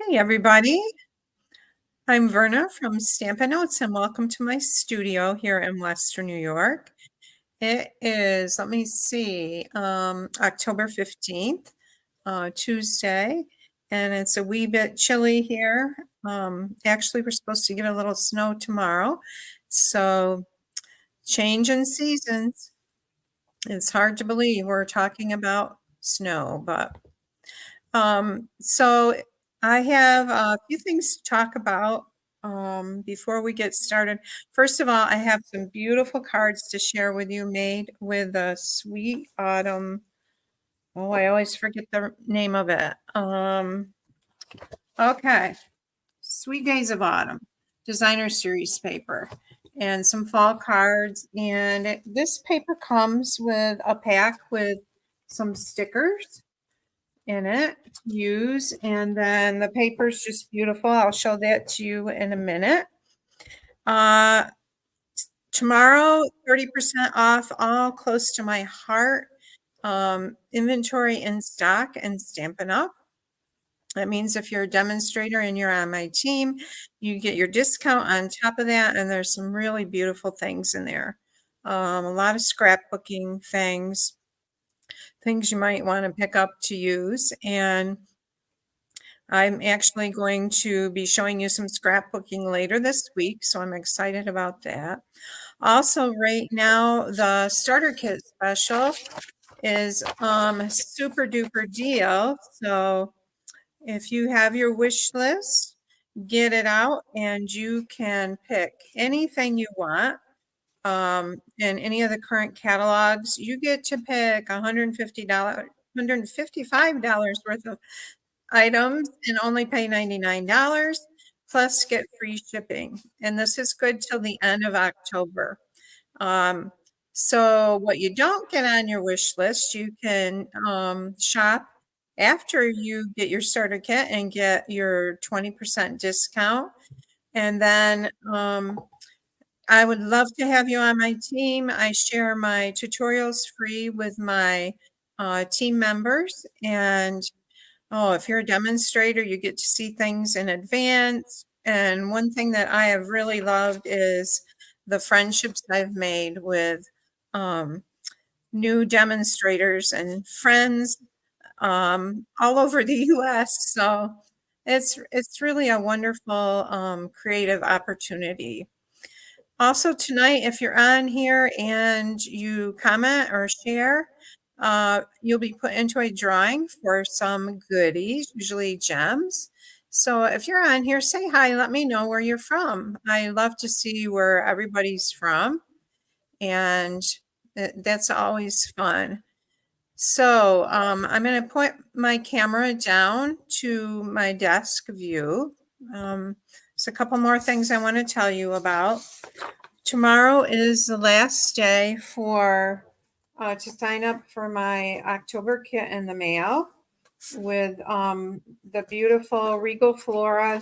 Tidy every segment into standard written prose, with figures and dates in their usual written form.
Hey everybody, I'm Verna from Stampin' Notes and welcome to my studio here in Western New York. It is, let me see, October 15th, Tuesday, and it's a wee bit chilly here. Actually, we're supposed to get a little snow tomorrow, so change in seasons. It's hard to believe we're talking about snow, but so I have a few things to talk about before we get started. First of all, I have some beautiful cards to share with you made with a sweet autumn. Oh, I always forget the name of it. Okay, Sweet Days of Autumn, designer series paper, and some fall cards. And this paper comes with a pack with some stickers in it to use, and then the paper's just beautiful. I'll show that to you in a minute. Tomorrow, 30% off, all close to my heart. Inventory in stock and Stampin' Up. That means if you're a demonstrator and you're on my team, you get your discount on top of that, and there's some really beautiful things in there. A lot of scrapbooking things you might want to pick up to use. And I'm actually going to be showing you some scrapbooking later this week, so I'm excited about that. Also, right now, the starter kit special is a super duper deal. So if you have your wish list, get it out and you can pick anything you want. In any of the current catalogs, you get to pick $150, $155 worth of items and only pay $99 plus get free shipping. And this is good till the end of October. So what you don't get on your wish list, you can shop after you get your starter kit and get your 20% discount. And then I would love to have you on my team. I share my tutorials free with my team members. And oh, if you're a demonstrator, you get to see things in advance. And one thing that I have really loved is the friendships I've made with new demonstrators and friends all over the US. So it's really a wonderful creative opportunity. Also tonight, if you're on here and you comment or share, you'll be put into a drawing for some goodies, usually gems. So if you're on here, say hi, let me know where you're from. I love to see where everybody's from, and that's always fun. So I'm going to put my camera down to my desk view. There's a couple more things I want to tell you about. Tomorrow is the last day for to sign up for my October kit in the mail with the beautiful Regal Flora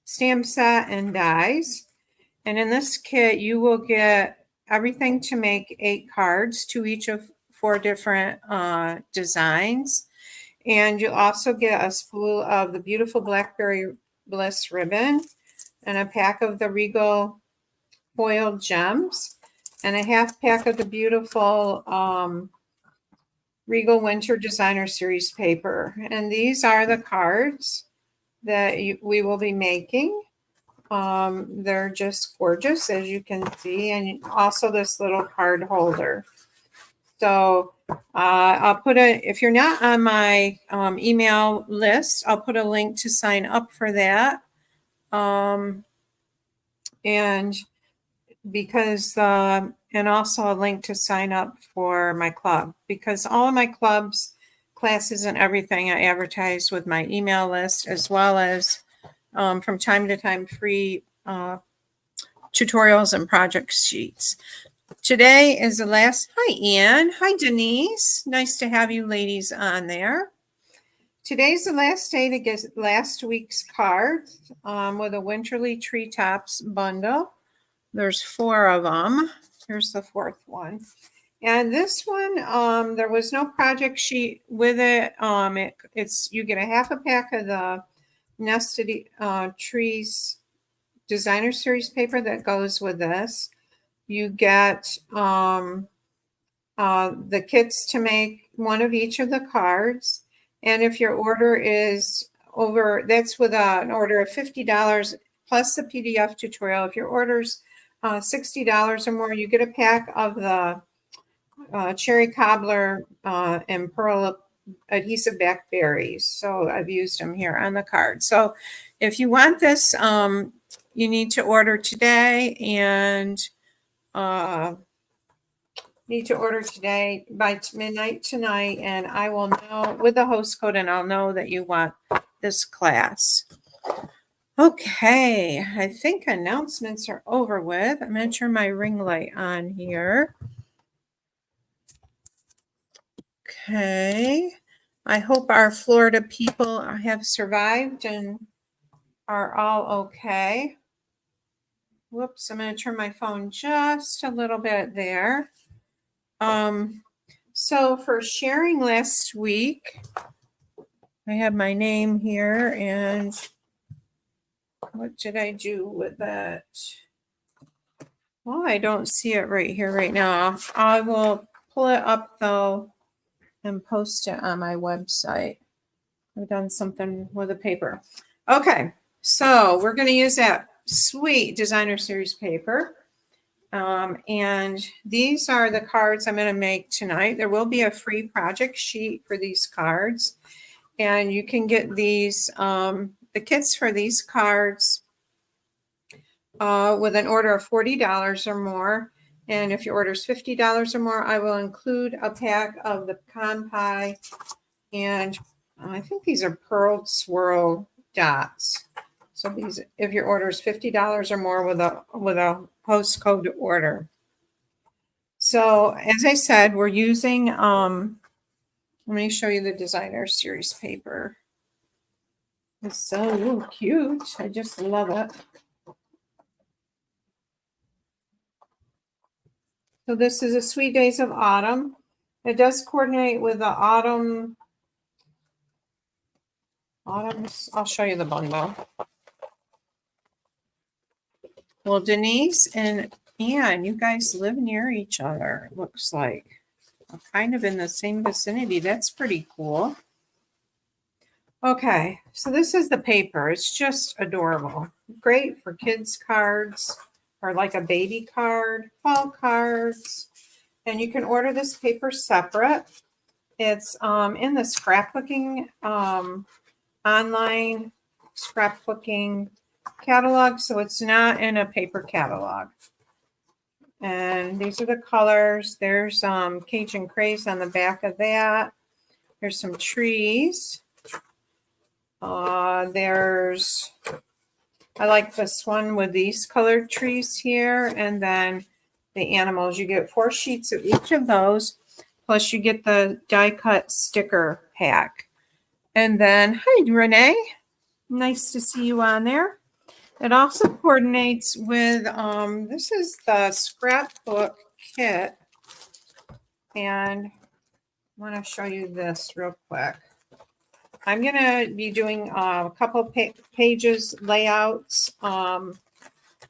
stamp set and dies. And in this kit, you will get everything to make 8 cards, to each of 4 different designs. And you'll also get a spool of the beautiful Blackberry Bliss ribbon and a pack of the Regal foiled gems and a half pack of the beautiful Regal Winter Designer Series paper. And these are the cards that we will be making. They're just gorgeous, as you can see, and also this little card holder. So I'll put if you're not on my email list, I'll put a link to sign up for that. And because, and also a link to sign up for my club, because all of my clubs, classes, and everything I advertise with my email list, as well as from time to time free tutorials and project sheets. Today is the last. Hi, Ian. Hi, Denise. Nice to have you ladies on there. Today's the last day to get last week's cards with a Winterly Treetops bundle. There's 4 of them. Here's the 4th one. And this one, there was no project sheet with it. It's you get a half a pack of the Nested Trees Designer Series paper that goes with this. You get the kits to make one of each of the cards. And if your order is over, that's with an order of $50 plus the PDF tutorial. If your order's $60 or more, you get a pack of the cherry cobbler and pearl adhesive back berries. So I've used them here on the card. So if you want this, you need to order today and by midnight tonight, and I will know with the host code, and I'll know that you want this class. Okay, I think announcements are over with. I'm going to turn my ring light on here. Okay, I hope our Florida people have survived and are all okay. Whoops, I'm going to turn my phone just a little bit there. So for sharing last week, I have my name here, and what did I do with that? Well, I don't see it right here right now. I will pull it up though and post it on my website. I've done something with the paper. Okay, so we're going to use that sweet Designer Series paper. And these are the cards I'm going to make tonight. There will be a free project sheet for these cards. And you can get these, the kits for these cards with an order of $40 or more. And if your order is $50 or more, I will include a pack of the pecan pie. And I think these are pearl swirl dots. So these, if your order is $50 or more with a host code order. So as I said, we're using, let me show you the Designer Series paper. It's so cute. I just love it. So this is a Sweet Days of Autumn. It does coordinate with the autumn. I'll show you the bundle. Well, Denise and Anne, you guys live near each other, it looks like. Kind of in the same vicinity. That's pretty cool. Okay, so this is the paper. It's just adorable. Great for kids' cards or like a baby card, fall cards. And you can order this paper separate. It's in the scrapbooking, online scrapbooking catalog, so it's not in a paper catalog. And these are the colors. There's Cajun Craze on the back of that. There's some trees. I like this one with these colored trees here, and then the animals. You get 4 sheets of each of those, plus you get the die cut sticker pack. And then, hi, Renee. Nice to see you on there. It also coordinates with, this is the scrapbook kit. And I want to show you this real quick. I'm going to be doing a couple pages layouts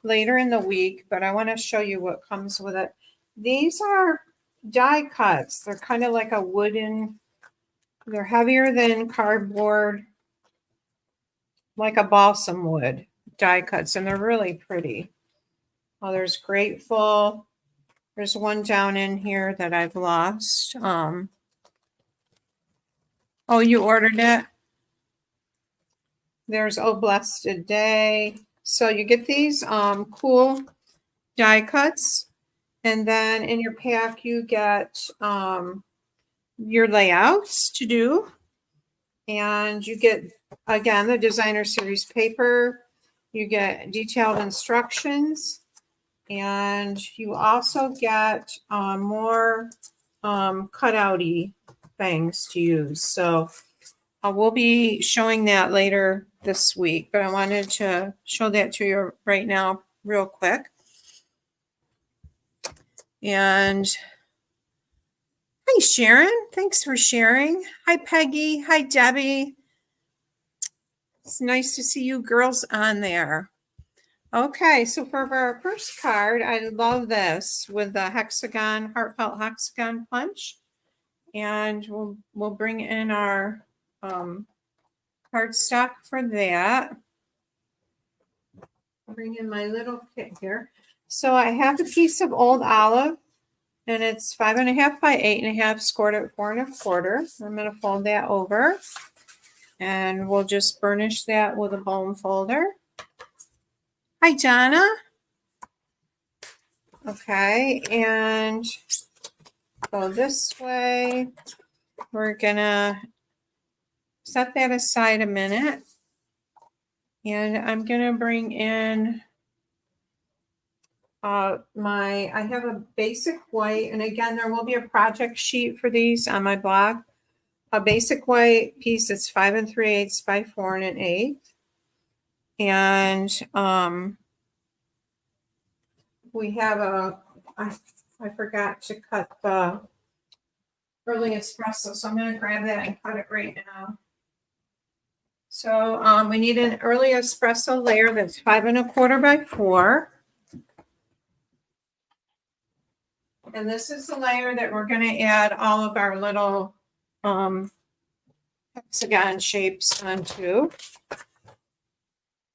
later in the week, but I want to show you what comes with it. These are die cuts. They're kind of like a wooden, they're heavier than cardboard, like a balsam wood die cuts, and they're really pretty. Oh, there's Grateful. There's one down in here that I've lost. Oh, you ordered it? There's Oh Blessed Day. So you get these cool die cuts, and then in your pack you get your layouts to do, and you get, again, the Designer Series paper. You get detailed instructions, and you also get more cutout-y things to use. So we'll be showing that later this week, but I wanted to show that to you right now real quick. And Hi, Sharon. Thanks for sharing. Hi, Peggy. Hi, Debbie. It's nice to see you girls on there. Okay, so for our first card, I love this with the hexagon, heartfelt hexagon punch. And we'll bring in our cardstock for that. I'll bring in my little kit here. So I have a piece of old olive, and it's 5.5 by 8.5, scored at 4 1/4. I'm going to fold that over, and we'll just burnish that with a bone folder. Hi, Donna. Okay, and go this way. We're gonna set that aside a minute, and I'm gonna bring in I have a basic white, and again, there will be a project sheet for these on my blog. A basic white piece that's 5 3/8 by 4 1/8, and we have I forgot to cut the early espresso, so I'm going to grab that and cut it right now. So we need an early espresso layer that's 5 1/4 by 4. And this is the layer that we're going to add all of our little hexagon shapes onto.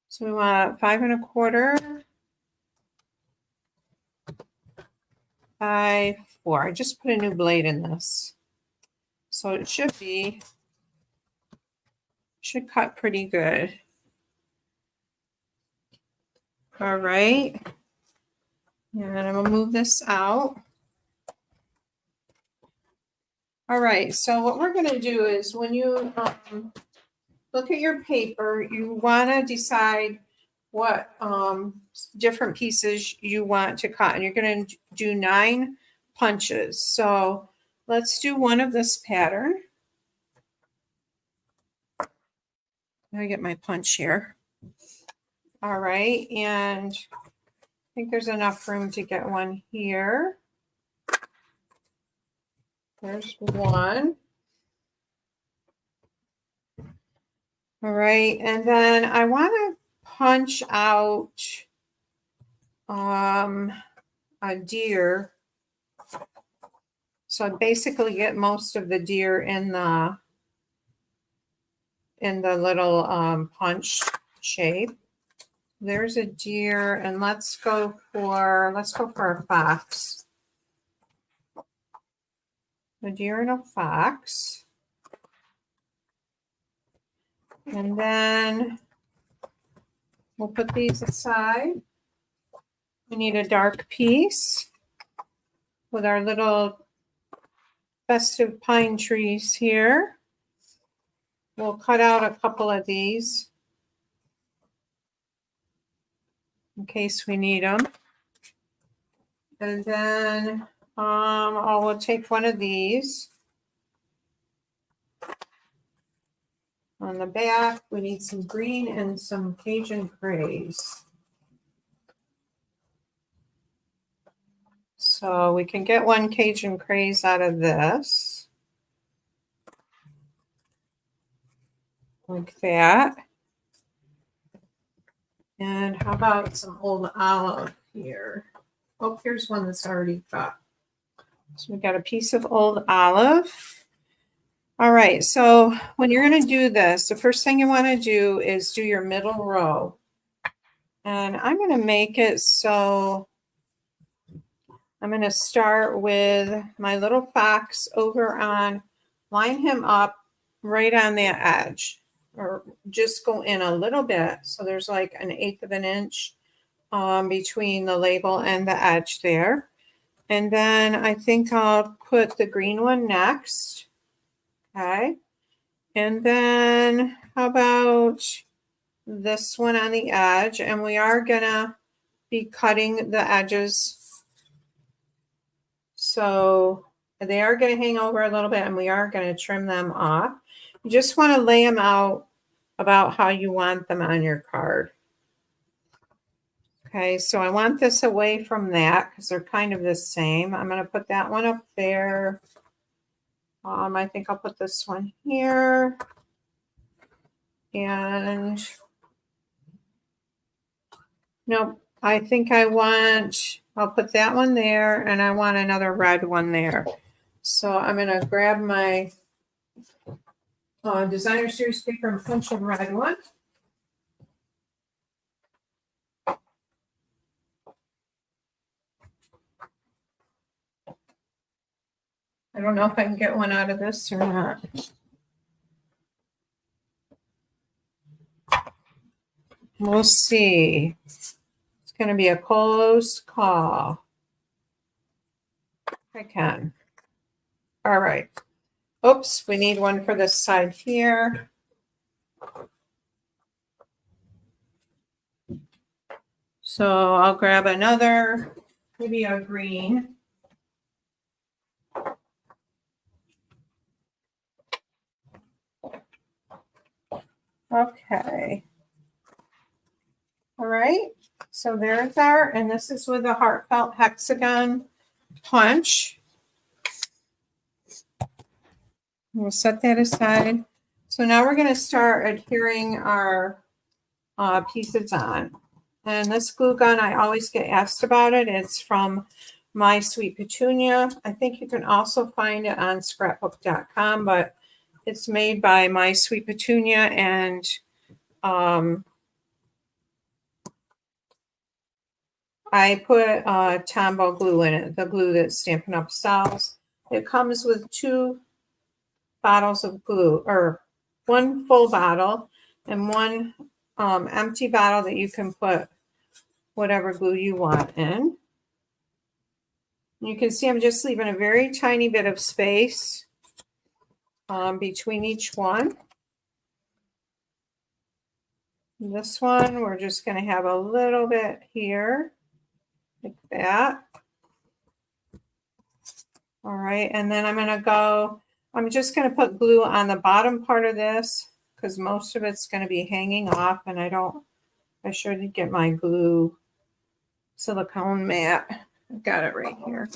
So we want 5 1/4 by 4. I just put a new blade in this. So it should cut pretty good. All right. And I'm going to move this out. All right, so what we're going to do is when you look at your paper, you want to decide what different pieces you want to cut. And you're going to do 9 punches. So let's do one of this pattern. Let me get my punch here. All right, and I think there's enough room to get one here. There's one. All right, and then I want to punch out a deer. So I basically get most of the deer in the little punch shape. There's a deer, and let's go for a fox. A deer and a fox. And then we'll put these aside. We need a dark piece with our little festive pine trees here. We'll cut out a couple of these in case we need them. And then we'll take one of these. On the back, we need some green and some Cajun craze. So we can get one Cajun craze out of this. Like that. And how about some old olive here? Oh, here's one that's already cut. So we got a piece of old olive. All right, so when you're going to do this, the first thing you want to do is do your middle row. And I'm going to make it so I'm going to start with my little fox over on, line him up right on that edge, or just go in a little bit. So there's like 1/8 of an inch between the label and the edge there. And then I think I'll put the green one next. Okay. And then how about this one on the edge? And we are going to be cutting the edges. So they are going to hang over a little bit, and we are going to trim them off. You just want to lay them out about how you want them on your card. Okay, so I want this away from that because they're kind of the same. I'm going to put that one up there. I think I'll put this one here. And nope, I think I'll put that one there, and I want another red one there. So I'm going to grab my designer series paper and punch a red one. I don't know if I can get one out of this or not. We'll see. It's going to be a close call. I can. All right. Oops, we need one for this side here. So I'll grab another, maybe a green. Okay. All right. So there's our, and this is with a heartfelt hexagon punch. We'll set that aside. So now we're going to start adhering our pieces on. And this glue gun, I always get asked about it. It's from My Sweet Petunia. I think you can also find it on scrapbook.com, but it's made by My Sweet Petunia, and I put Tombow glue in it, the glue that Stampin' Up! Sells. It comes with 2 bottles of glue, or 1 full bottle and 1 empty bottle that you can put whatever glue you want in. You can see I'm just leaving a very tiny bit of space between each one. This one, we're just going to have a little bit here, like that. All right, and then I'm just going to put glue on the bottom part of this because most of it's going to be hanging off, and I should get my glue silicone mat. I've got it right here.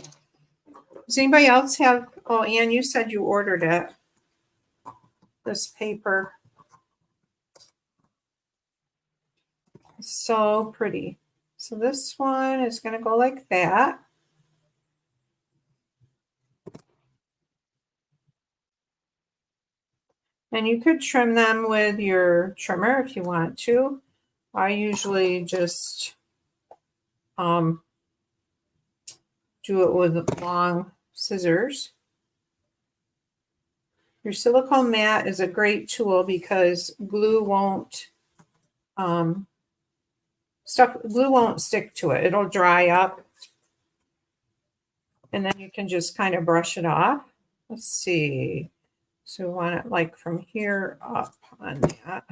Does anybody else have, oh, Ann, you said you ordered it, this paper. So pretty. So this one is going to go like that. And you could trim them with your trimmer if you want to. I usually just do it with long scissors. Your silicone mat is a great tool because glue won't stick to it. It'll dry up, and then you can just kind of brush it off. Let's see. So we want it like from here up on that.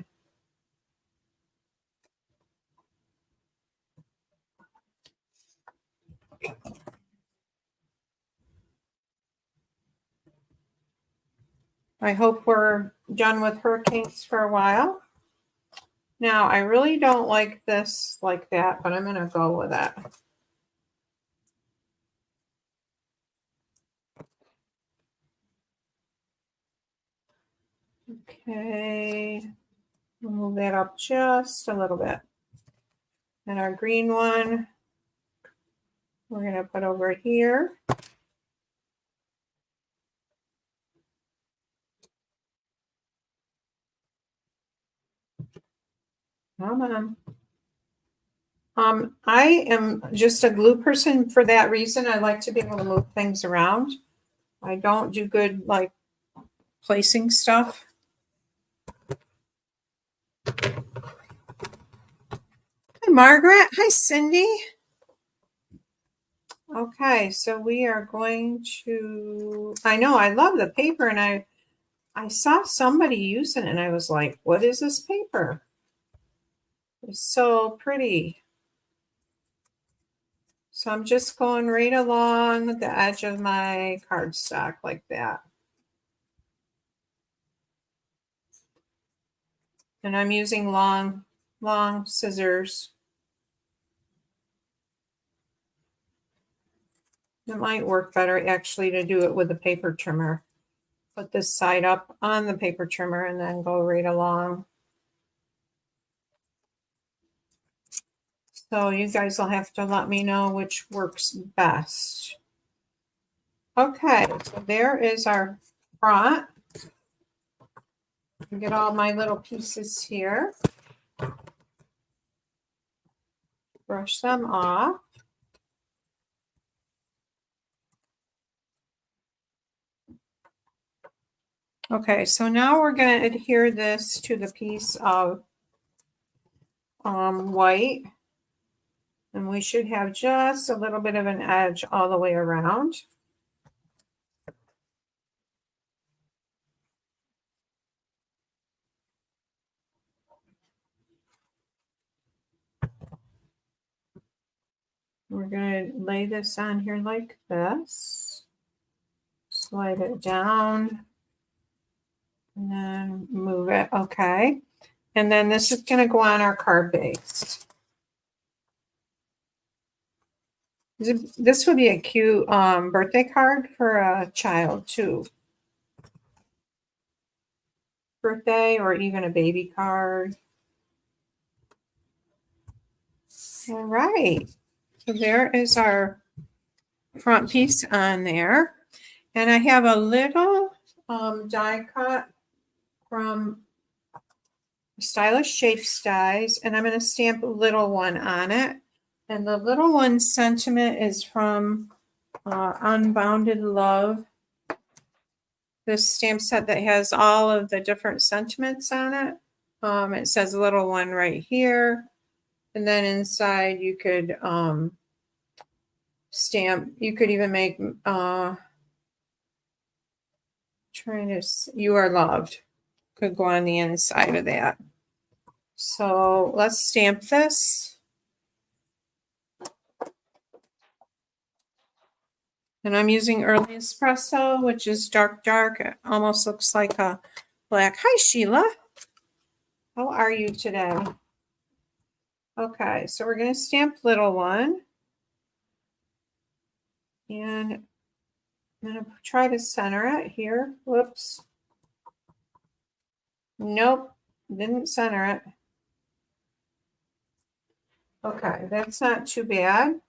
I hope we're done with hurricanes for a while. Now, I really don't like this like that, but I'm going to go with it. Okay, we'll move that up just a little bit. And our green one, we're going to put over here. Come on. I am just a glue person for that reason. I like to be able to move things around. I don't do good like placing stuff. Hi, Margaret. Hi, Cindy. Okay, so we are going to, I know, I love the paper, and I saw somebody using it, and I was like, what is this paper? It's so pretty. So I'm just going right along the edge of my cardstock like that. And I'm using long scissors. It might work better actually to do it with a paper trimmer. put this side up on the paper trimmer and then go right along. So you guys will have to let me know which works best. Okay, so there is our front. Get all my little pieces here. Brush them off. Okay, so now we're going to adhere this to the piece of white. And we should have just a little bit of an edge all the way around. We're going to lay this on here like this. Slide it down. And then move it. Okay. And then this is going to go on our card base. This would be a cute birthday card for a child too. Birthday or even a baby card. All right. So there is our front piece on there. And I have a little die cut from Stylish Shapes Dies, and I'm going to stamp a little one on it. And the little one's sentiment is from Unbounded Love. This stamp set that has all of the different sentiments on it. It says little one right here. And then inside you could stamp, you could even make, you are loved. Could go on the inside of that. So let's stamp this. And I'm using Early Espresso, which is dark. It almost looks like a black. Hi, Sheila. How are you today? Okay, so we're going to stamp little one. And I'm going to try to center it here. Whoops. Nope, didn't center it. Okay, that's not too bad.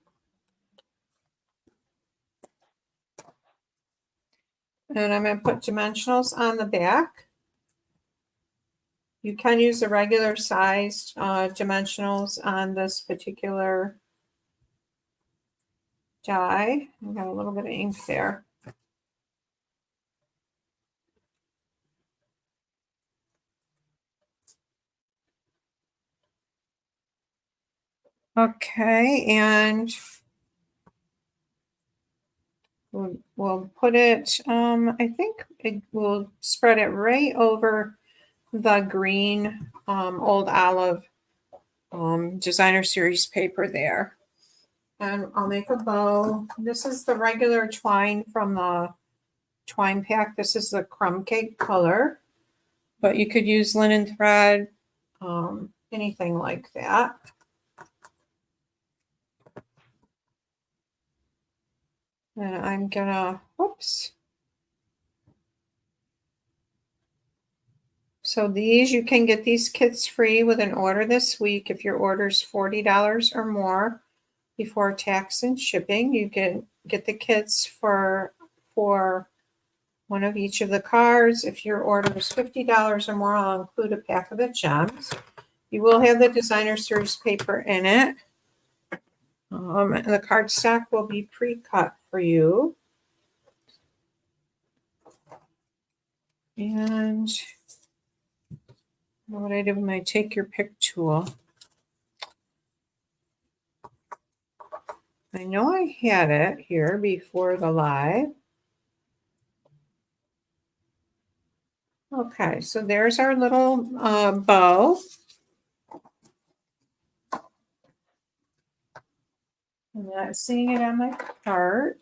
And I'm going to put dimensionals on the back. You can use the regular sized dimensionals on this particular die. I got a little bit of ink there. Okay, and we'll put it, I think we'll spread it right over the green Old Olive designer series paper there. And I'll make a bow. This is the regular twine from the twine pack. This is the crumb cake color, but you could use linen thread, anything like that. And I'm gonna, whoops. So these, you can get these kits free with an order this week. If your order is $40 or more before tax and shipping, you can get the kits for one of each of the cards. If your order is $50 or more, I'll include a pack of the gems. You will have the designer series paper in it. And the cardstock will be pre-cut for you. And what I did with my take your pick tool. I know I had it here before the live. Okay, so there's our little bow. I'm not seeing it on my card.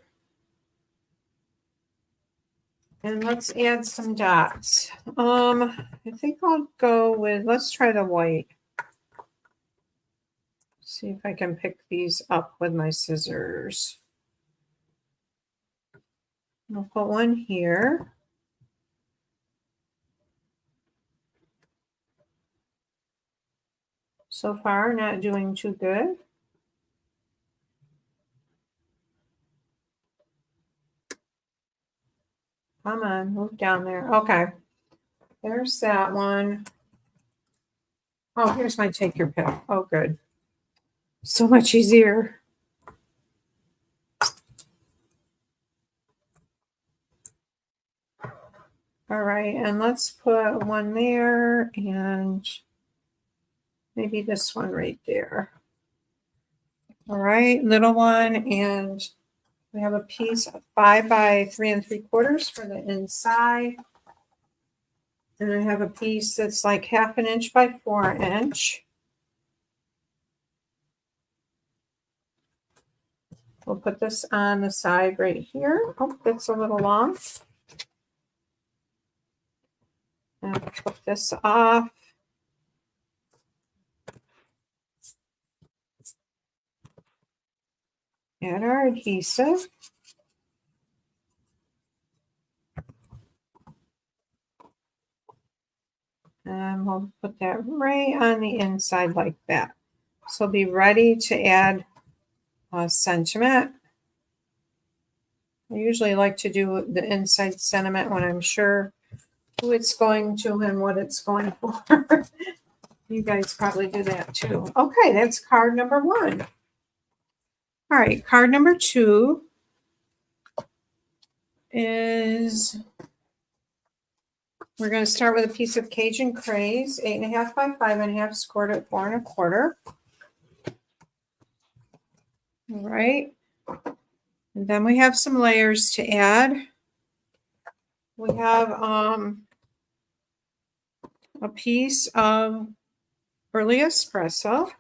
And let's add some dots. I think I'll go with, let's try the white. See if I can pick these up with my scissors. I'll put one here. So far, not doing too good. Come on, move down there. Okay. There's that one. Oh, here's my take your pick. Oh, good. So much easier. All right, and let's put one there and maybe this one right there. All right, little one, and we have a piece of 5 by 3 3/4 for the inside. And I have a piece that's like 1/2 inch by 4 inch. We'll put this on the side right here. Oh, that's a little long. And put this off. Add our adhesive. And we'll put that right on the inside like that. So be ready to add sentiment. I usually like to do the inside sentiment when I'm sure who it's going to and what it's going for. You guys probably do that too. Okay, that's card number 1. All right, card number 2 is, we're going to start with a piece of Cajun Craze, 8.5 by 5.5, scored at 4 1/4. All right. And then we have some layers to add. We have a piece of early espresso.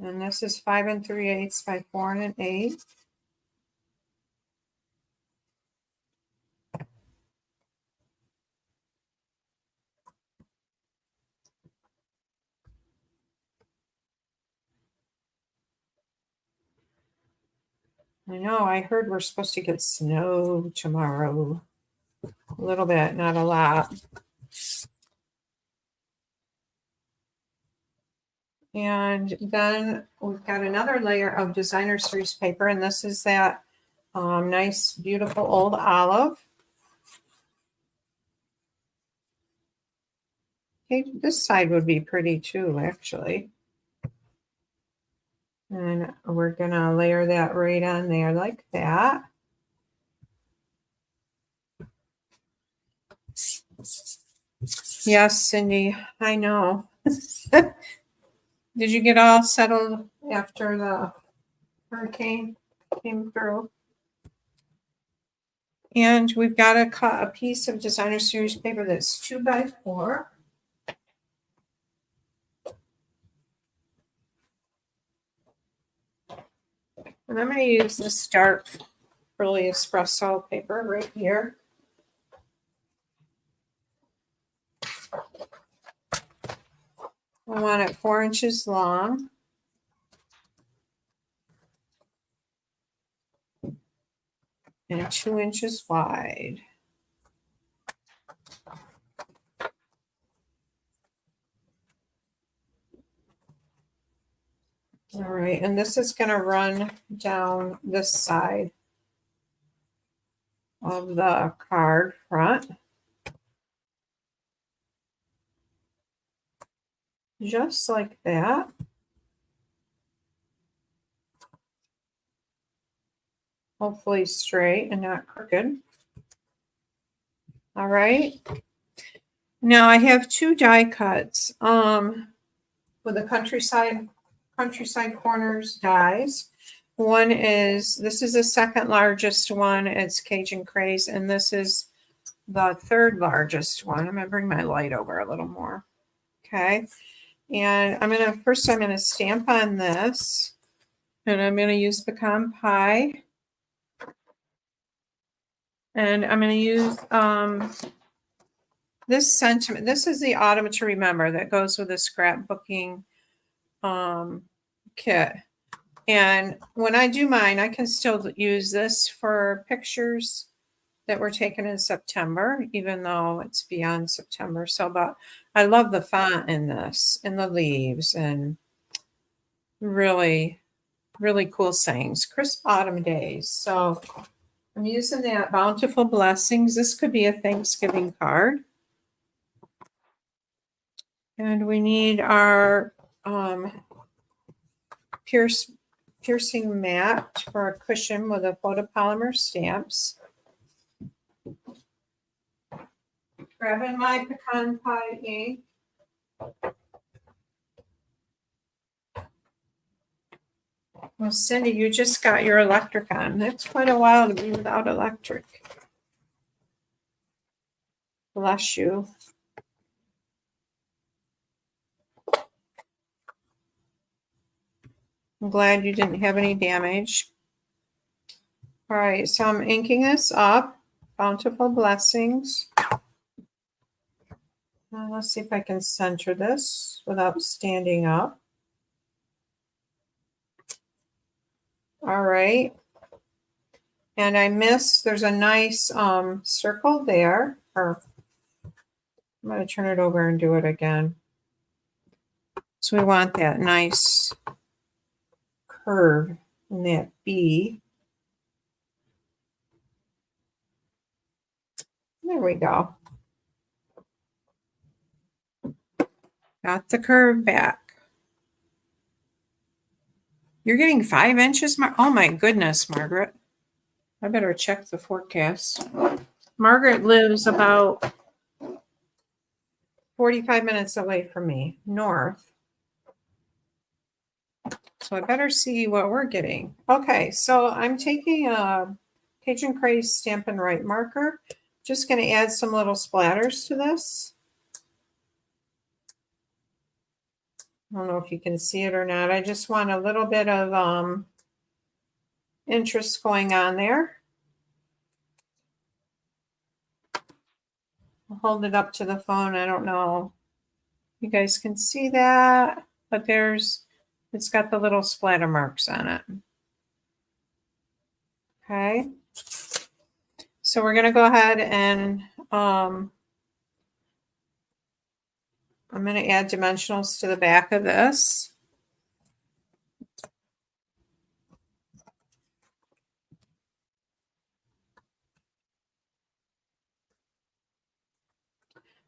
And this is 5 3/8 by 4 1/8. I know, I heard we're supposed to get snow tomorrow. A little bit, not a lot. And then we've got another layer of designer series paper, and this is that nice, beautiful old olive. Okay, this side would be pretty too, actually. And we're going to layer that right on there like that. Yes, Cindy, I know. Did you get all settled after the hurricane came through? And we've got to cut a piece of designer series paper that's 2 by 4. And I'm going to use this dark early espresso paper right here. I want it 4 inches long. And 2 inches wide. All right, and this is going to run down this side of the card front. Just like that. Hopefully straight and not crooked. All right. Now I have 2 die cuts with the countryside corners dies. One is, this is the second largest one. It's Cajun Craze, and this is the third largest one. I'm going to bring my light over a little more. Okay. And I'm going to stamp on this, and I'm going to use pecan pie. And I'm going to use this sentiment. This is the Autumn to Remember that goes with the scrapbooking kit. And when I do mine, I can still use this for pictures that were taken in September, even though it's beyond September. So, but I love the font in this and the leaves and really, really cool sayings. Crisp autumn days. So I'm using that Bountiful Blessings. This could be a Thanksgiving card. And we need our piercing mat for a cushion with a photopolymer stamps. Grabbing my pecan pie ink. Well, Cindy, you just got your electric on. That's quite a while to be without electric. Bless you. I'm glad you didn't have any damage. All right, so I'm inking this up. Bountiful Blessings. Now let's see if I can center this without standing up. All right. And I missed, there's a nice circle there. Or I'm going to turn it over and do it again. So we want that nice curve in that B. There we go. Got the curve back. You're getting 5 inches? Oh my goodness, Margaret. I better check the forecast. Margaret lives about 45 minutes away from me, north. So I better see what we're getting. Okay, so I'm taking a Cajun Craze Stampin' Right marker. Just going to add some little splatters to this. I don't know if you can see it or not. I just want a little bit of interest going on there. I'll hold it up to the phone. I don't know if you guys can see that, but it's got the little splatter marks on it. Okay. So we're going to go ahead and I'm going to add dimensionals to the back of this.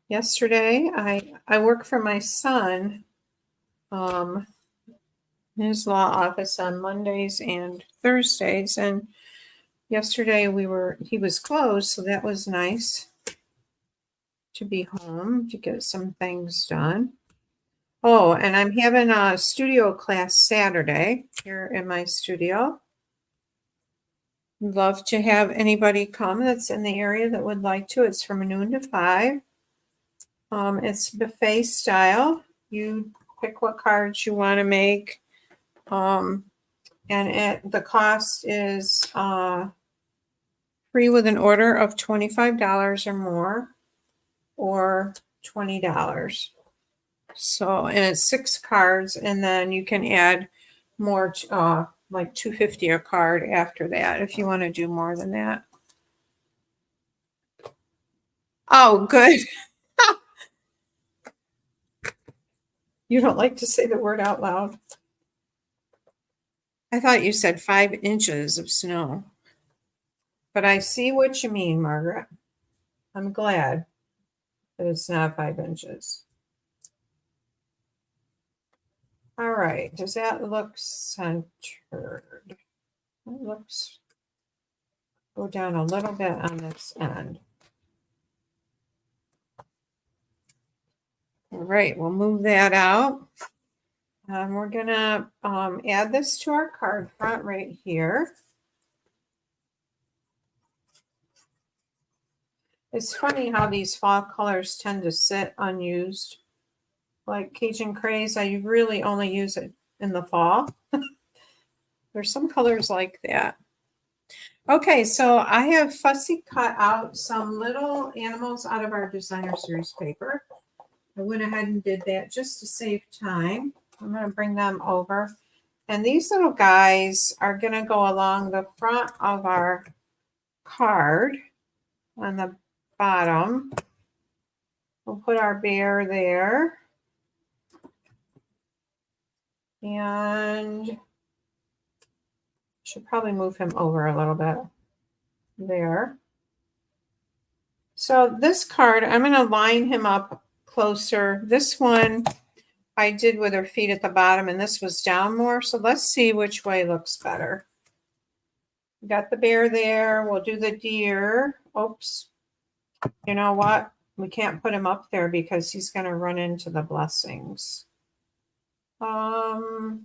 Yesterday, I work for my son in his law office on Mondays and Thursdays, and yesterday he was closed, so that was nice to be home to get some things done. Oh, and I'm having a studio class Saturday here in my studio. Love to have anybody come that's in the area that would like to. It's from noon to 5. It's buffet style. You pick what cards you want to make. And the cost is free with an order of $25 or more, or $20. So, and it's 6 cards, and then you can add more, like $2.50 a card after that if you want to do more than that. Oh, good. You don't like to say the word out loud. I thought you said 5 inches of snow. But I see what you mean, Margaret. I'm glad that it's not 5 inches. All right. Does that look centered? It looks, go down a little bit on this end. All right, we'll move that out. We're going to add this to our card front right here. It's funny how these fall colors tend to sit unused. Like Cajun Craze, I really only use it in the fall. There's some colors like that. Okay, so I have fussy cut out some little animals out of our designer series paper. I went ahead and did that just to save time. I'm going to bring them over. And these little guys are going to go along the front of our card on the bottom. We'll put our bear there. And should probably move him over a little bit there. So this card, I'm going to line him up closer. This one I did with her feet at the bottom, and this was down more. So let's see which way looks better. We got the bear there. We'll do the deer. Oops. You know what? We can't put him up there because he's going to run into the blessings.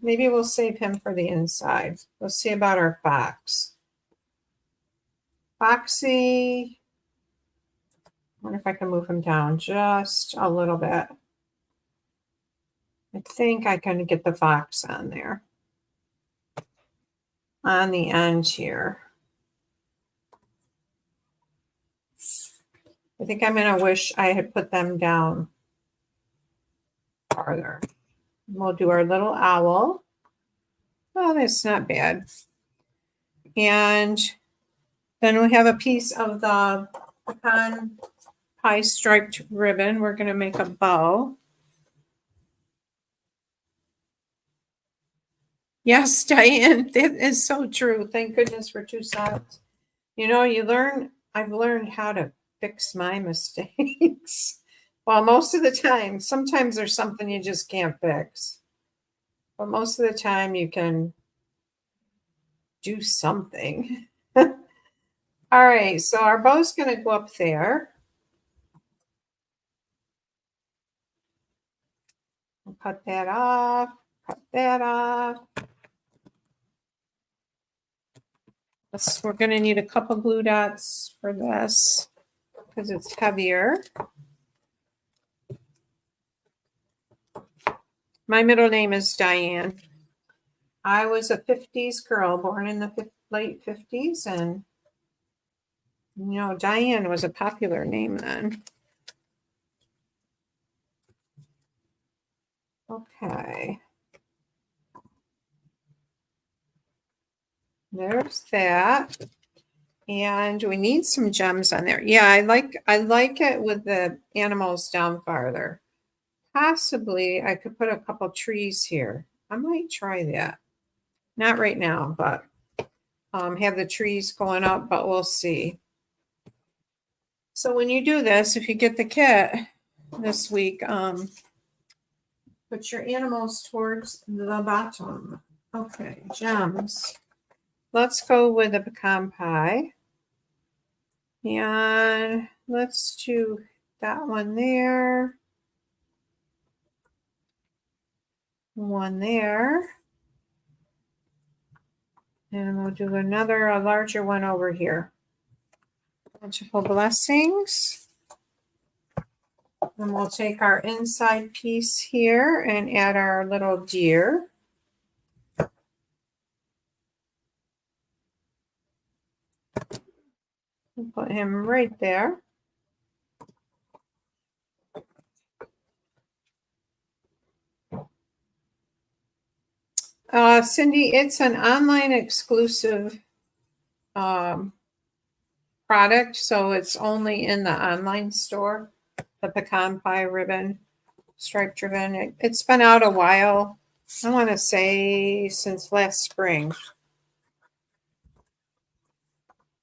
Maybe we'll save him for the inside. Let's see about our fox. Foxy. I wonder if I can move him down just a little bit. I think I can get the fox on there. On the end here. I think I'm going to wish I had put them down farther. We'll do our little owl. Oh, that's not bad. And then we have a piece of the pecan pie striped ribbon. We're going to make a bow. Yes, Diane, that is so true. Thank goodness for 2 socks. You know, I've learned how to fix my mistakes. Well, most of the time, sometimes there's something you just can't fix. But most of the time you can do something. All right, so our bow's going to go up there. We'll cut that off, cut that off. We're going to need a couple glue dots for this because it's heavier. My middle name is Diane. I was a 50s girl born in the late 50s, and you know, Diane was a popular name then. Okay. There's that. And we need some gems on there. Yeah, I like it with the animals down farther. Possibly I could put a couple trees here. I might try that. Not right now, but have the trees going up, but we'll see. So when you do this, if you get the kit this week, put your animals towards the bottom. Okay, gems. Let's go with the pecan pie. And let's do that one there. One there. And we'll do a larger one over here. Beautiful blessings. And we'll take our inside piece here and add our little deer. We'll put him right there. Cindy, it's an online exclusive product, so it's only in the online store. The pecan pie ribbon, striped ribbon. It's been out a while. I want to say since last spring.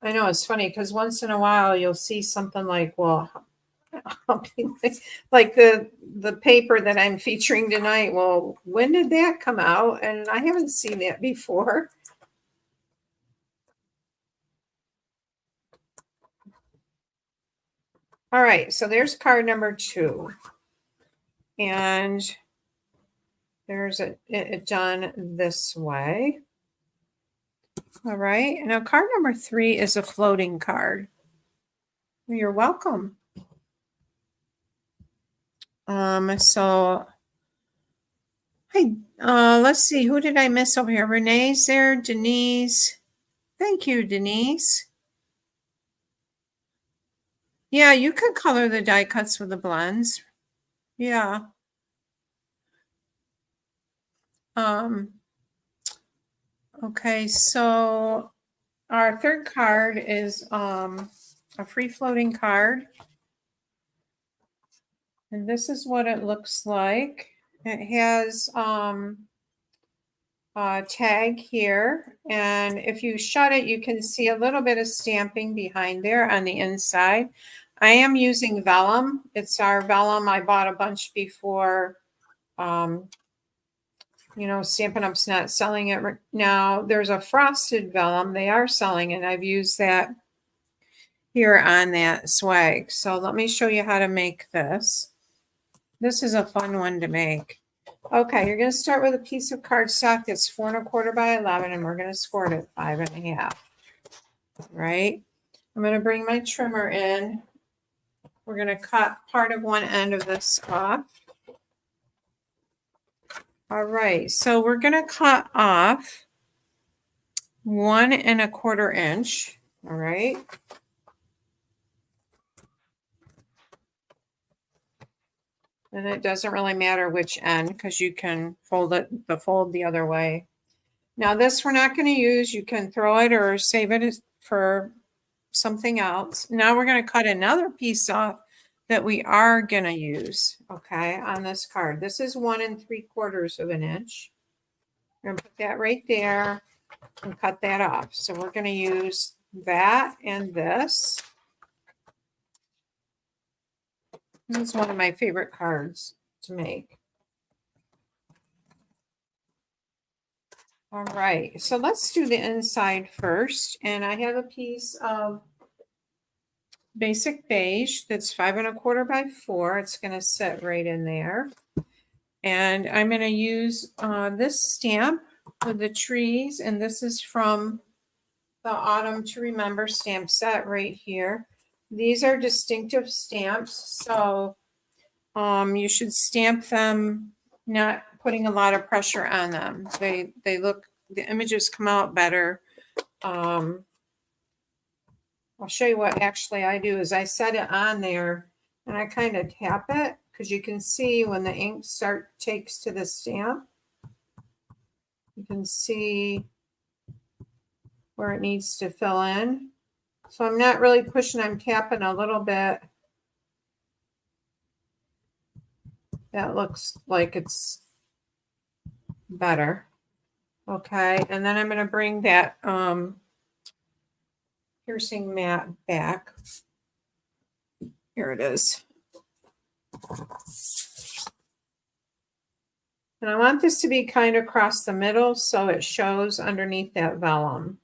I know it's funny because once in a while you'll see something like, well, like the paper that I'm featuring tonight. Well, when did that come out? And I haven't seen that before. All right, so there's card number 2. And there's it done this way. All right, now card number 3 is a floating card. You're welcome. So hi, let's see, who did I miss over here? Renee's there, Denise. Thank you, Denise. Yeah, you could color the die cuts with the blends. Yeah. Okay, so our third card is a free floating card. And this is what it looks like. It has a tag here, and if you shut it, you can see a little bit of stamping behind there on the inside. I am using vellum. It's our vellum. I bought a bunch before. You know, Stampin' Up's not selling it now. There's a frosted vellum. They are selling it. I've used that here on that swag. So let me show you how to make this. This is a fun one to make. Okay, you're going to start with a piece of cardstock that's 4 1/4 by 11, and we're going to score it at 5 1/2. Right? I'm going to bring my trimmer in. We're going to cut part of one end of this off. All right, so we're going to cut off 1 1/4 inch. All right. And it doesn't really matter which end because you can fold the other way. Now this we're not going to use. You can throw it or save it for something else. Now we're going to cut another piece off that we are going to use, okay, on this card. This is 1 3/4 inch. I'm going to put that right there and cut that off. So we're going to use that and this. This is one of my favorite cards to make. All right, so let's do the inside first. And I have a piece of basic beige that's 5 1/4 by 4. It's going to sit right in there. And I'm going to use this stamp with the trees. And this is from the Autumn to Remember stamp set right here. These are distinctive stamps. So you should stamp them not putting a lot of pressure on them. They look, the images come out better. I'll show you what actually I do is I set it on there and I kind of tap it because you can see when the ink takes to the stamp, you can see where it needs to fill in. So I'm not really pushing, I'm tapping a little bit. That looks like it's better. Okay, and then I'm going to bring that piercing mat back. Here it is. And I want this to be kind of across the middle so it shows underneath that vellum.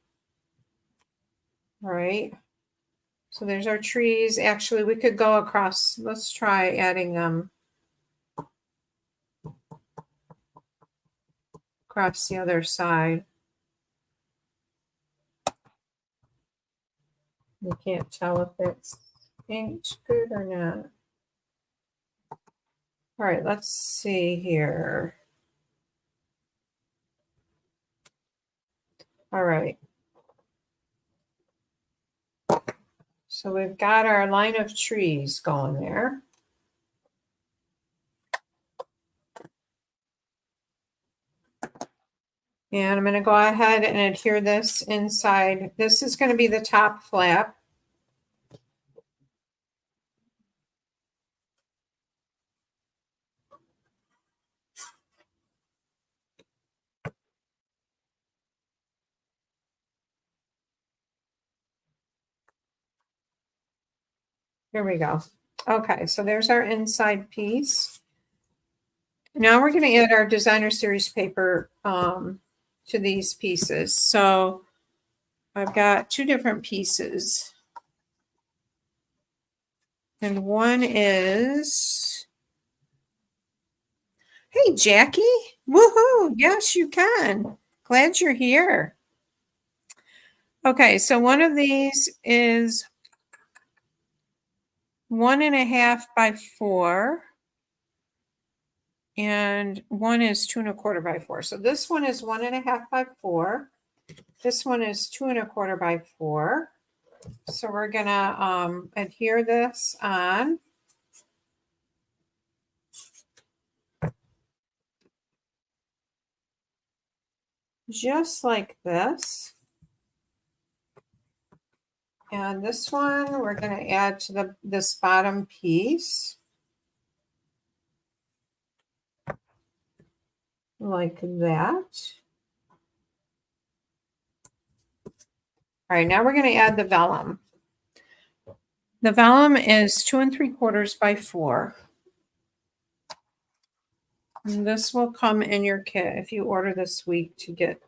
All right. So there's our trees. Actually, we could go across. Let's try adding them across the other side. You can't tell if it's inked good or not. All right, let's see here. All right. So we've got our line of trees going there. And I'm going to go ahead and adhere this inside. This is going to be the top flap. Here we go. Okay, so there's our inside piece. Now we're going to add our designer series paper to these pieces. So I've got 2 different pieces. And one is, hey, Jackie. Woohoo. Yes, you can. Glad you're here. Okay, so one of these is 1 1/2 by 4. And one is 2 1/4 by 4. So this one is 1 1/2 by 4. This one is 2 1/4 by 4. So we're gonna adhere this on. Just like this. And this one we're going to add to this bottom piece. like that. All right, now we're going to add the vellum. The vellum is 2 3/4 by 4. And this will come in your kit if you order this week to get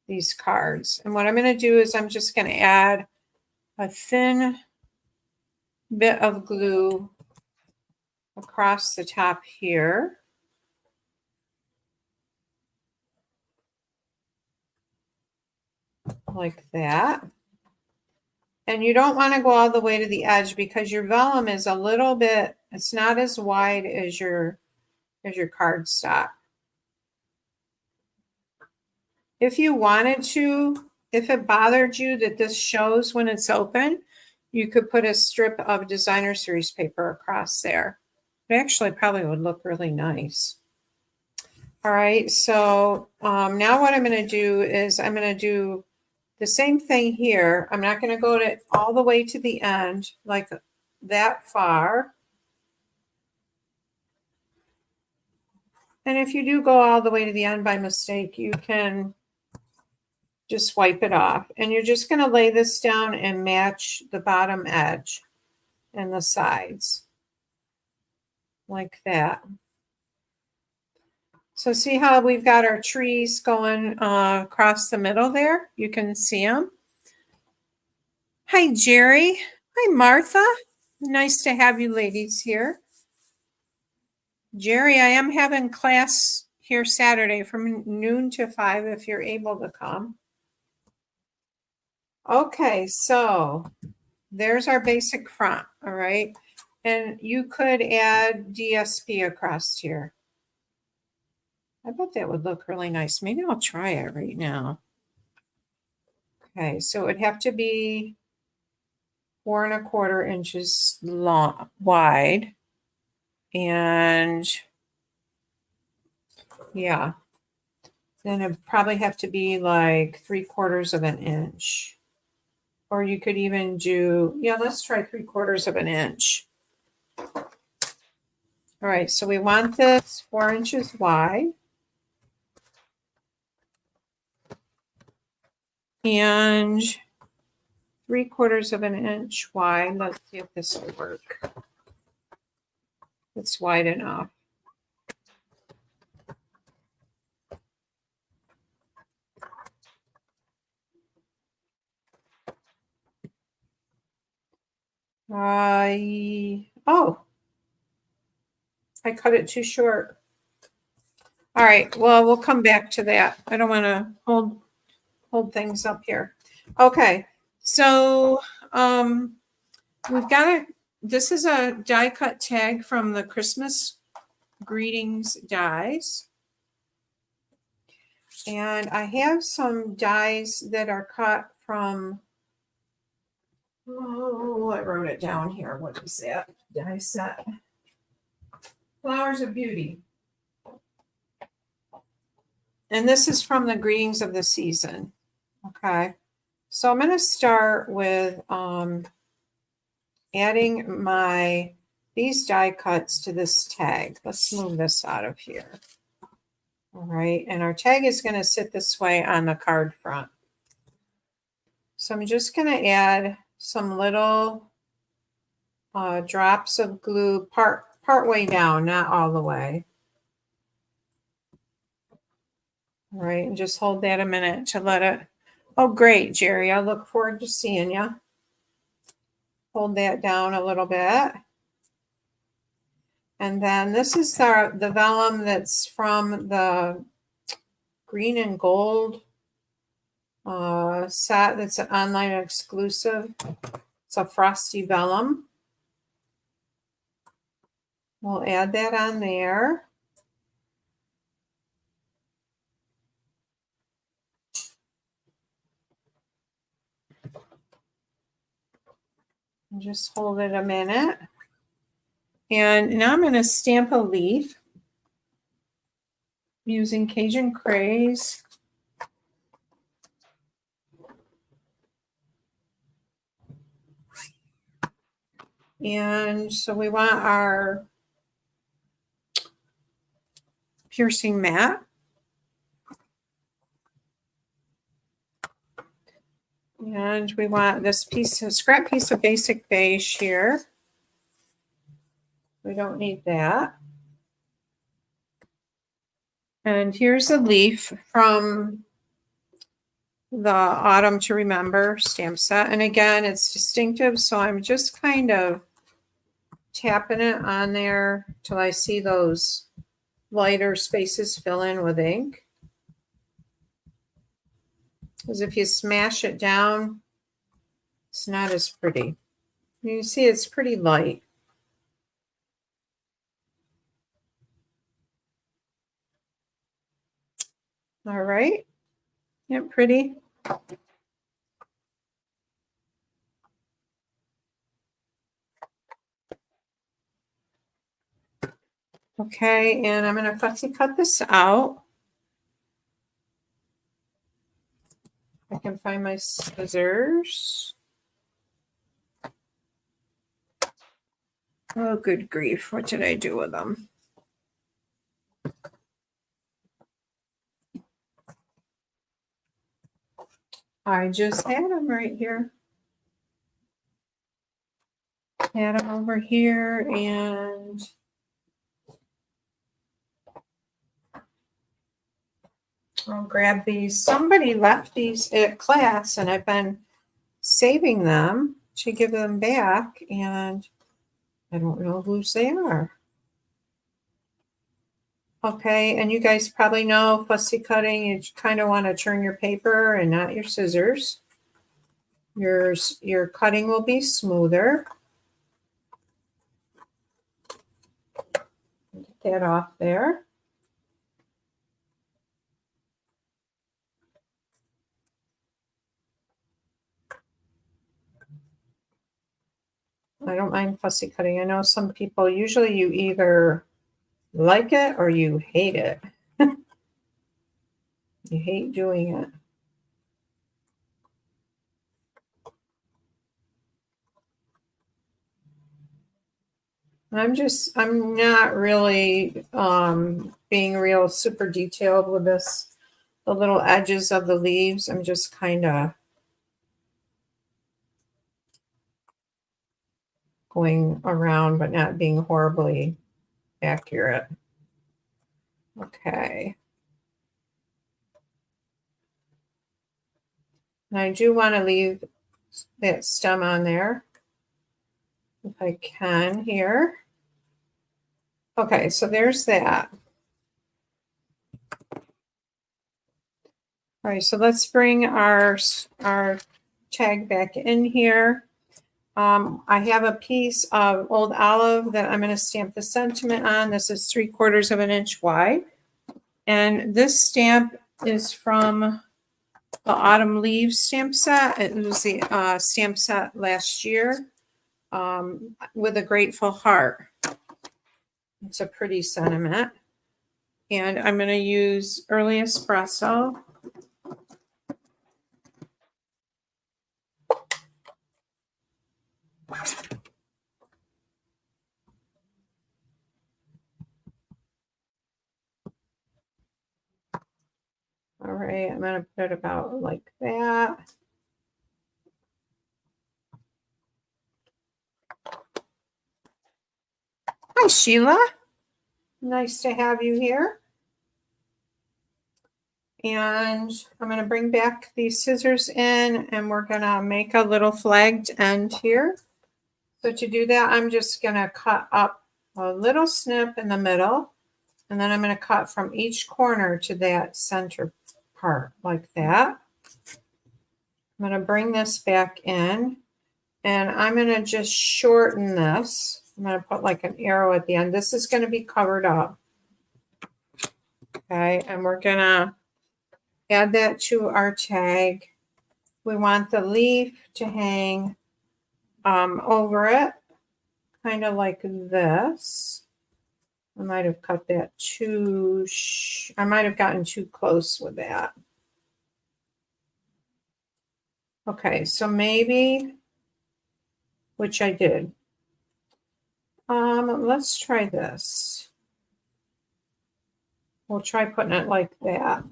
these cards. And what I'm going to do is I'm just going to add a thin bit of glue across the top here. Like that. And you don't want to go all the way to the edge because your vellum is a little bit, it's not as wide as your cardstock. If you wanted to, if it bothered you that this shows when it's open, you could put a strip of designer series paper across there. It actually probably would look really nice. All right, so now what I'm going to do is I'm going to do the same thing here. I'm not going to go to all the way to the end like that far. And if you do go all the way to the end by mistake, you can just wipe it off. And you're just going to lay this down and match the bottom edge and the sides like that. So see how we've got our trees going across the middle there? You can see them. Hi, Jerry. Hi, Martha. Nice to have you ladies here. Jerry, I am having class here Saturday from noon to 5 if you're able to come. Okay, so there's our basic front, all right? And you could add DSP across here. I bet that would look really nice. Maybe I'll try it right now. Okay, so it would have to be 4 1/4 inches long, wide. And yeah, then it'd probably have to be like 3/4 of an inch. Or you could even do, yeah, let's try 3/4 of an inch. All right, so we want this 4 inches wide. And 3/4 of an inch wide. Let's see if this will work. It's wide enough. Oh, I cut it too short. All right, well, we'll come back to that. I don't want to hold things up here. Okay, so we've got this is a die cut tag from the Christmas Greetings dies. And I have some dies that are cut from, oh, I wrote it down here. What is that die set? Flowers of Beauty. And this is from the Greetings of the Season. Okay. So I'm going to start with adding these die cuts to this tag. Let's move this out of here. All right. And our tag is going to sit this way on the card front. So I'm just going to add some little drops of glue part way down, not all the way. All right, and just hold that a minute to let it. Oh, great, Jerry. I look forward to seeing you. Hold that down a little bit. And then this is the vellum that's from the green and gold set. That's an online exclusive. It's a frosty vellum. We'll add that on there. And just hold it a minute. And now I'm going to stamp a leaf using Cajun Craze. And so we want our piercing mat. And we want this scrap piece of basic beige here. We don't need that. And here's a leaf from the Autumn to Remember stamp set. And again, it's distinctive, so I'm just kind of tapping it on there till I see those lighter spaces fill in with ink. Because if you smash it down, it's not as pretty. You see it's pretty light. All right. Yep, pretty. Okay, and I'm going to fussy cut this out. I can find my scissors. Oh, good grief. What did I do with them? I just had them right here. Had them over here, and I'll grab these. Somebody left these at class, and I've been saving them to give them back, and I don't know whose they are. Okay, and you guys probably know fussy cutting, you kind of want to turn your paper and not your scissors. Your cutting will be smoother. Get that off there. I don't mind fussy cutting. I know some people, usually you either like it or you hate it. You hate doing it. I'm not really being real super detailed with this, the little edges of the leaves. I'm just kind of going around, but not being horribly accurate. Okay. And I do want to leave that stem on there if I can here. Okay, so there's that. All right, so let's bring our tag back in here. I have a piece of old olive that I'm going to stamp the sentiment on. This is 3/4 of an inch wide. And this stamp is from the Autumn Leaves stamp set. It was the stamp set last year with a grateful heart. It's a pretty sentiment. And I'm going to use Early Espresso. All right, I'm going to put it about like that. Hi, Sheila. Nice to have you here. And I'm going to bring back these scissors in, and we're going to make a little flagged end here. So to do that, I'm just going to cut up a little snip in the middle, and then I'm going to cut from each corner to that center part like that. I'm going to bring this back in, and I'm going to just shorten this. I'm going to put like an arrow at the end. This is going to be covered up. Okay, and we're going to add that to our tag. We want the leaf to hang over it, kind of like this. I might have cut that I might have gotten too close with that. Okay, so maybe, which I did. Let's try this. We'll try putting it like that.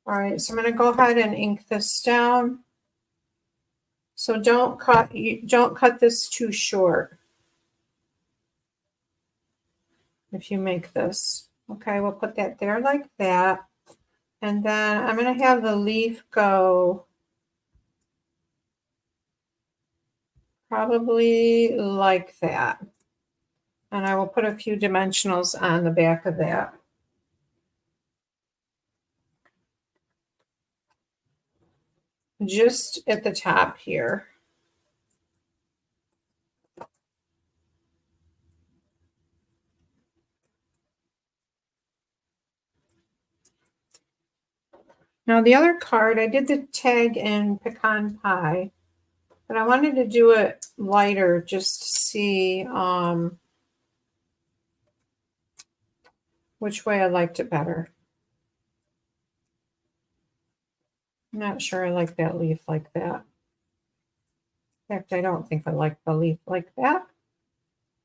All right, so I'm going to go ahead and ink this down. So don't cut this too short if you make this. Okay, we'll put that there like that. And then I'm going to have the leaf go probably like that. And I will put a few dimensionals on the back of that. Just at the top here. Now the other card, I did the tag in pecan pie, but I wanted to do it lighter just to see which way I liked it better. I'm not sure I like that leaf like that. In fact, I don't think I like the leaf like that.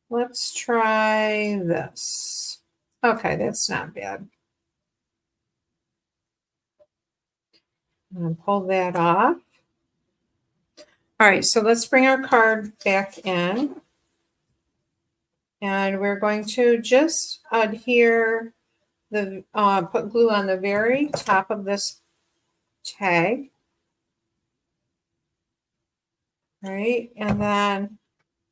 Let's try this. Okay, that's not bad. I'm going to pull that off. All right, so let's bring our card back in. And we're going to just adhere the, put glue on the very top of this tag. All right, and then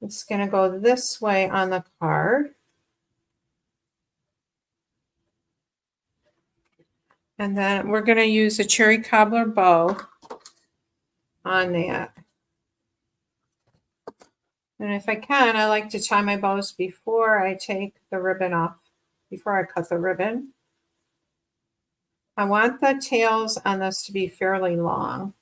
it's going to go this way on the card. And then we're going to use a cherry cobbler bow on that. And if I can, I like to tie my bows before I take the ribbon off, before I cut the ribbon. I want the tails on this to be fairly long.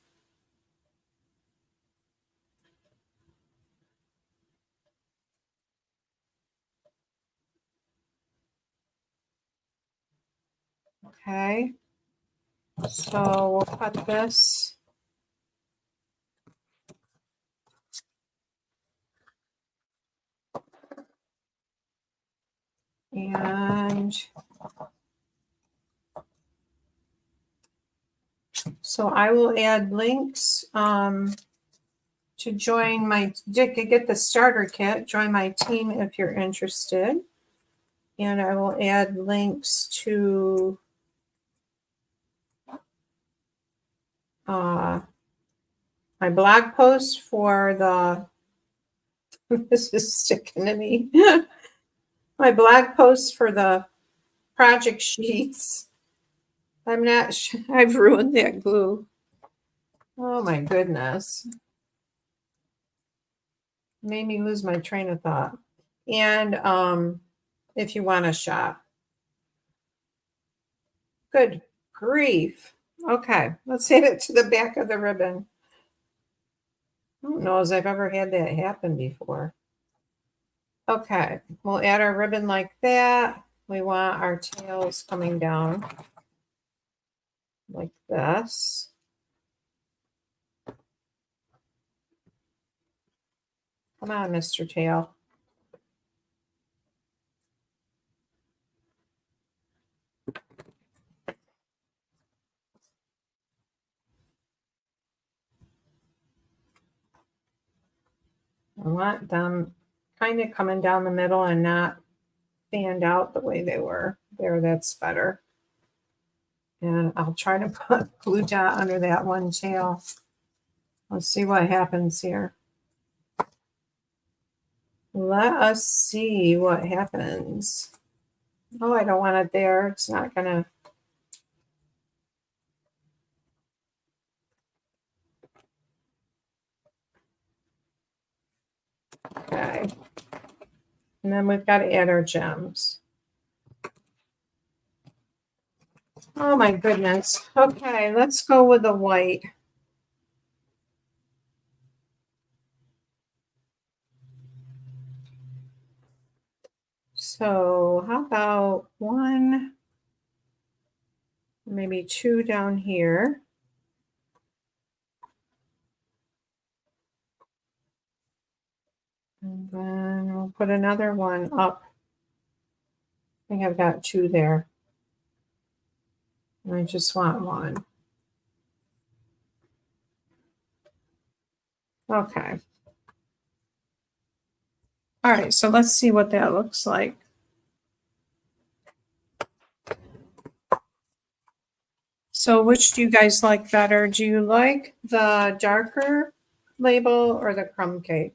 Okay, so we'll cut this. And so I will add links to join my, get the starter kit, join my team if you're interested. And I will add links to my blog post for the, this is sticking to me, my blog post for the project sheets. I'm not sure, I've ruined that glue. Oh my goodness. Made me lose my train of thought. And if you want to shop. Good grief. Okay, let's add it to the back of the ribbon. I don't know as I've ever had that happen before. Okay, we'll add our ribbon like that. We want our tails coming down like this. Come on, Mr. Tail. I want them kind of coming down the middle and not fanned out the way they were. There, that's better. And I'll try to put glue dot under that one tail. Let's see what happens here. Let us see what happens. Oh, I don't want it there. It's not gonna. Okay. And then we've got to add our gems. Oh my goodness. Okay, let's go with the white. So how about one, maybe two down here. And then we'll put another one up. I think I've got two there. I just want one. Okay. All right, so let's see what that looks like. So which do you guys like better? Do you like the darker label or the crumb cake?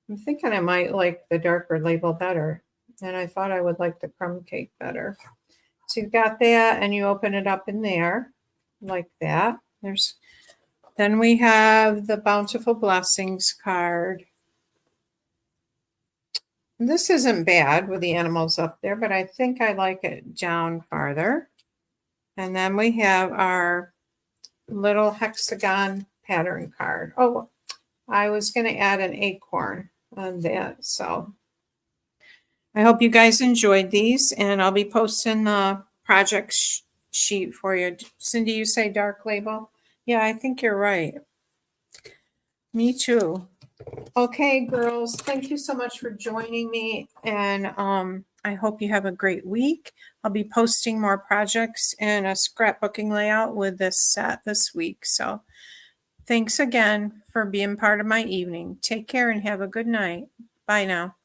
I'm thinking I might like the darker label better. And I thought I would like the crumb cake better. So you've got that and you open it up in there like that. Then we have the Bountiful Blessings card. This isn't bad with the animals up there, but I think I like it down farther. And then we have our little hexagon pattern card. Oh, I was going to add an acorn on that. So I hope you guys enjoyed these, and I'll be posting the project sheet for you. Cindy, you say dark label? Yeah, I think you're right. Me too. Okay, girls, thank you so much for joining me, and I hope you have a great week. I'll be posting more projects and a scrapbooking layout with this set this week. So thanks again for being part of my evening. Take care and have a good night. Bye now.